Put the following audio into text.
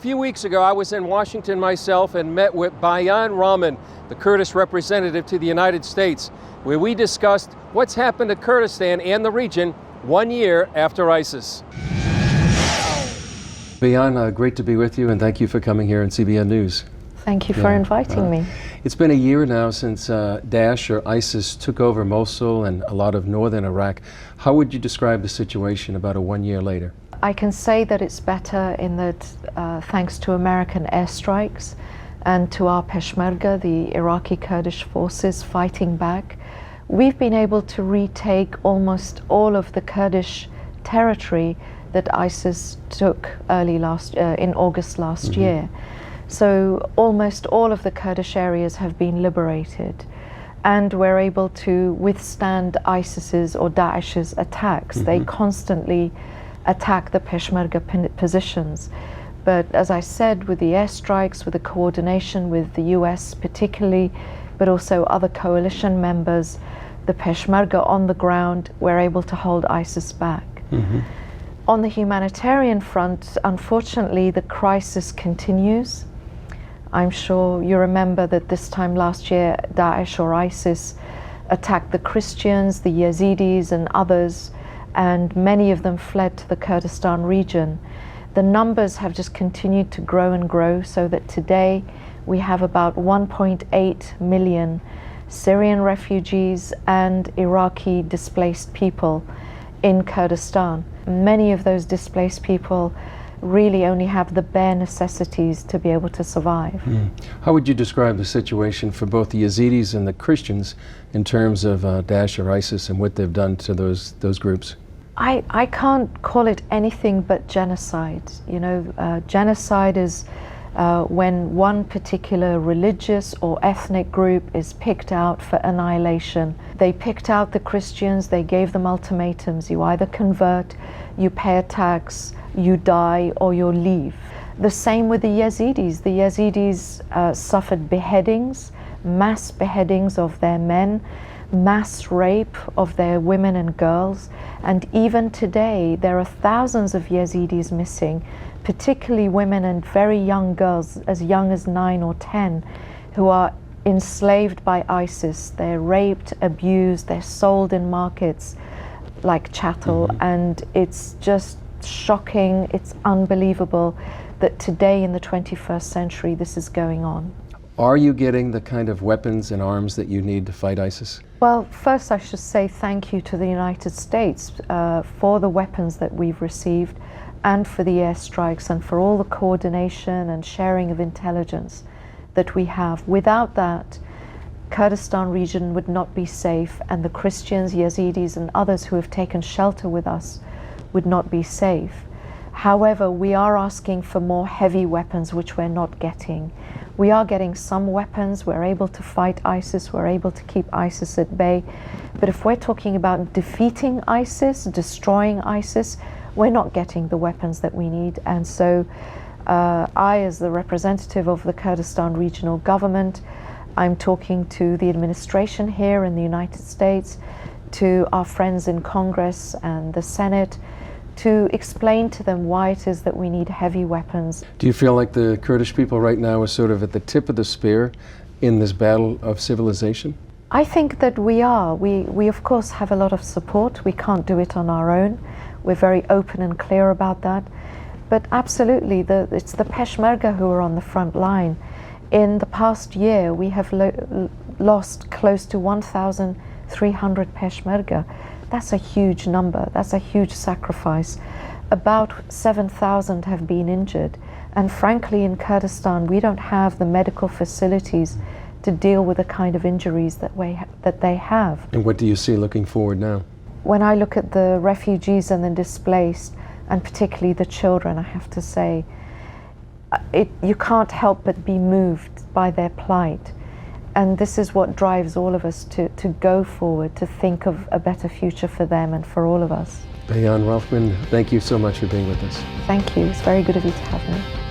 few weeks ago, I was in Washington myself and met with Bayan Rahman, the Kurdish representative to the United States, where we discussed what's happened to Kurdistan and the region 1 year after ISIS. Bayan, great to be with you, and thank you for coming here on CBN News. Thank you for inviting me. It's been a year now since Daesh or ISIS took over Mosul and a lot of northern Iraq. How would you describe the situation about 1 year later? I can say that it's better in that thanks to American airstrikes and to our Peshmerga, the Iraqi Kurdish forces fighting back, we've been able to retake almost all of the Kurdish territory that ISIS took in August last year. So almost all of the Kurdish areas have been liberated, and we're able to withstand ISIS's or Daesh's attacks. They constantly attack the Peshmerga positions. But as I said, with the airstrikes, with the coordination with the US particularly, but also other coalition members, the Peshmerga on the ground, we're able to hold ISIS back. On the humanitarian front, unfortunately, the crisis continues. I'm sure you remember that this time last year, Daesh or ISIS attacked the Christians, the Yazidis and others, and many of them fled to the Kurdistan region. The numbers have just continued to grow and grow, so that today we have about 1.8 million Syrian refugees and Iraqi displaced people in Kurdistan. Many of those displaced people really only have the bare necessities to be able to survive. How would you describe the situation for both the Yazidis and the Christians in terms of Daesh or ISIS and what they've done to those groups? I can't call it anything but genocide. You know, genocide is when one particular religious or ethnic group is picked out for annihilation. They picked out the Christians, they gave them ultimatums. You either convert, you pay a tax, you die, or you'll leave. The same with the Yazidis. The Yazidis suffered beheadings, mass beheadings of their men, mass rape of their women and girls, and even today there are thousands of Yazidis missing, particularly women and very young girls as young as 9 or 10 who are enslaved by ISIS. They're raped, abused, they're sold in markets like chattel, and it's just shocking, it's unbelievable that today in the 21st century this is going on. Are you getting the kind of weapons and arms that you need to fight ISIS? Well, first I should say thank you to the United States for the weapons that we've received and for the airstrikes and for all the coordination and sharing of intelligence that we have. Without that, Kurdistan region would not be safe, and the Christians, Yazidis and others who have taken shelter with us would not be safe. However, we are asking for more heavy weapons, which we're not getting. We are getting some weapons, we're able to fight ISIS, we're able to keep ISIS at bay. But if we're talking about defeating ISIS, destroying ISIS, we're not getting the weapons that we need. And so I, as the representative of the Kurdistan regional government, I'm talking to the administration here in the United States, to our friends in Congress and the Senate, to explain to them why it is that we need heavy weapons. Do you feel like the Kurdish people right now are sort of at the tip of the spear in this battle of civilization? I think that we are. We of course have a lot of support. We can't do it on our own. We're very open and clear about that. But absolutely, it's the Peshmerga who are on the front line. In the past year, we have lost close to 1,300 Peshmerga. That's a huge number, that's a huge sacrifice. About 7,000 have been injured, and frankly in Kurdistan we don't have the medical facilities to deal with the kind of injuries that they have. And what do you see looking forward now? When I look at the refugees and the displaced, and particularly the children, I have to say, you can't help but be moved by their plight. And this is what drives all of us to go forward, to think of a better future for them and for all of us. Bayan Rahman, thank you so much for being with us. Thank you. It's very good of you to have me.